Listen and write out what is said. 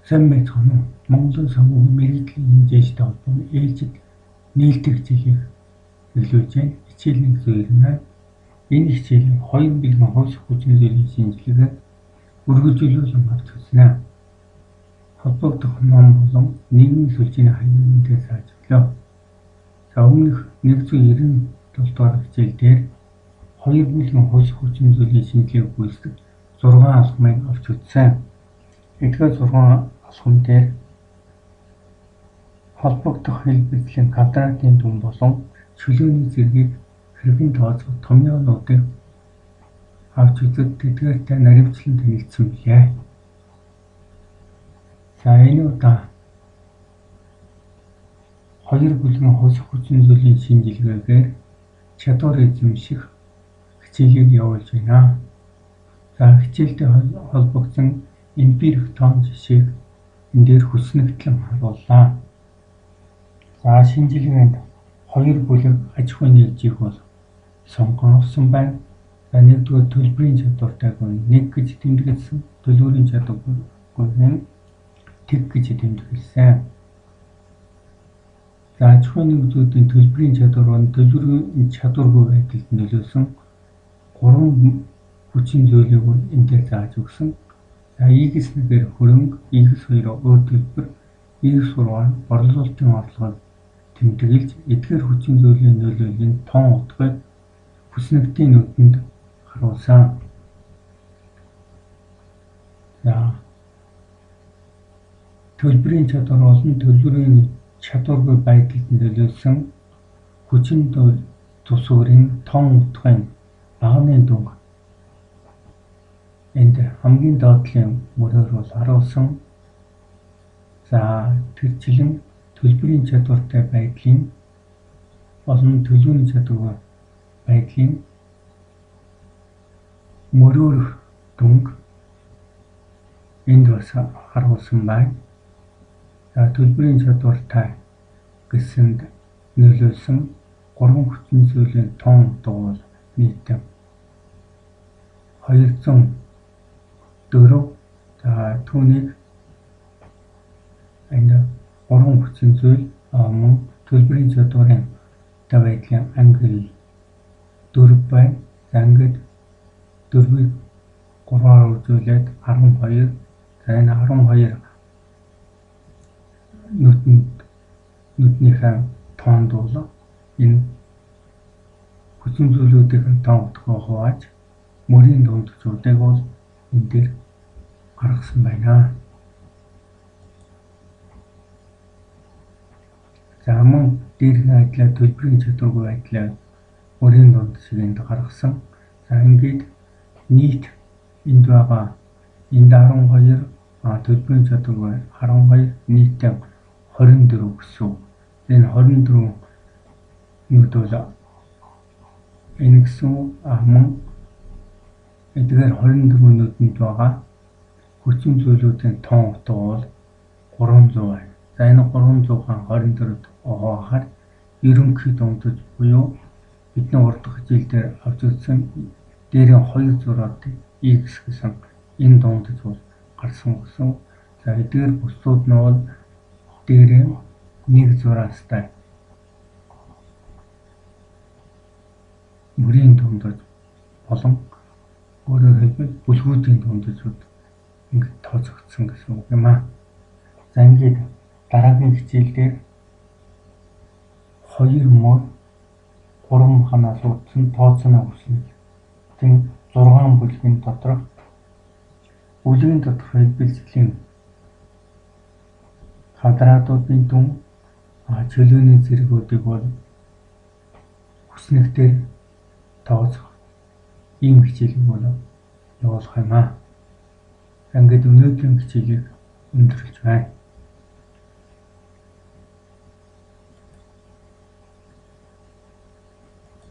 Сайн байцгаана уу? Монголын санхүүгийн мэргэжлийн хэмжээчтэй холбооны ээлжид нээлттэй хичээлийг эхлүүлж байна. Хичээл 198. Энэ хичээлийг 2 бэлгийн хойш хүчин зүйлийн шинжилгээ үргэлжлүүлэн авч үзнэ. Холбогдох ном болон нийгмийн сүлжээний хаягнуудыг сайжруулав. За өмнөх 197 дугаар хичээл дээр 2 бэлгийн хойш хүчин зүйлийн шинжилгээг гүйцэтгэх 6 алхмыг авч үзсэн. Эдгээр 6 алхам дээр холбогдох хэлбэлзлийн квадратын дүн болон чөлөөний зэргийг хэрхэн тооцох томьёонуудыг авч үзээд тэдгээртэй наривчлан танилцсан билээ. За энэ удаа 2 бүлгийн хойш хүчин зүйлийн шинжилгээгээр чадвар эзэмших хичээлийг явуулж байна. За хичээлтэй холбогдсон эмпирик тоон жишээг энэ дээр хүснэгтлэн харууллаа. За шинжилгээнд 2 бүлэг аж ахуйн нэгжийг бол сонгогдсон байна. За нэгдүгээр төлбөрийн чадвартай гүн 1 гэж тэмдэглэсэн, төлбөрийн чадваргүй гүн тэг гэж тэмдэглэсэн. За аж ахуйн нэгжүүдийн төлбөрийн чадвар нь төлбөрийн чадваргүй байдалд нөлөөлсөн 3 хүчин зүйлийг энэ дээр зааж өгсөн. За X1-ээр хөрөнгө, X2 өөр төлбөр, X3 борлуулалтын орлогыг тэмдэглэж, эдгээр хүчин зүйлийн нөлөөллийн тоон утгыг хүснэгтийн нүдэнд харуулсан. За төлбөрийн чадвар болон төлбөрийн чадваргүй байдалд нөлөөлсөн хүчин тусварын тоон утгын багны дүнг энд хамгийн доотлын мөрөөр бол харуулсан. За тэрчлэн төлбөрийн чадвартай байдлын болон төлбөрийн чадваргүй байдлын мөрөөрөх дүнг энд бас харуулсан байна. За төлбөрийн чадвартай гэсэнд нөлөөлсөн 3 хүчин зүйлийн тоон утга бол нийтдээ 204. За түүнийг энд 3 хүчин зүйл мөн төлбөрийн чадварын байдлын англи 4 байна. За ингээд 4-ийг 3-аар үзүүлээд 12. За энэ 12 нүднийхээ тоонд бол энэ хүчин зүйлүүдийн тоон утгыг хувааж мөрийн дундчуудыг бол энэ дээр гаргасан байна. За мөн дээрхэн адилаар төлбөрийн чадваргүй байдлаа мөрийн дундчийг энд гаргасан. За ингээд нийт энд байгаа энд 12 төлбөрийн чадваргүй 12 нийтдээ 24 гэсэн. Энэ 24 нүд бол энэ гэсэн мөн эдгээр 24 нүдэнд байгаа хүчин зүйлүүдийн тоон утга бол 300 байна. За энэ 300-аа 24-д оохоор ерөнхий дундаж буюу бидний урд дахь хичээлдээр авч үзсэн дээрээ 2 зураад X гэсэн энэ дундаж бол гарсан гэсэн. За эдгээр бусдууд нь бол дээрээ 1 зураастай мөрийн дундаж болон өөрөөр хэлбэл бүлгүүдийн дундажууд ингэж тооцогдсон гэсэн үг юм аа. За ингээд дараагийн хичээл дээр 2 мөр 3 ханаас утсан тооцооны хүснэг тийм 6 бүлгийн доторх бүлгийн доторх хэлбэлзлийн квадратуудын дүн чөлөөний зэргүүдийг бол хүснэгтээр тооцох ийм хичээлийг бол явуулах юм аа. Ингээд өнөөдрийн хичээлийг өндөрлөж байна.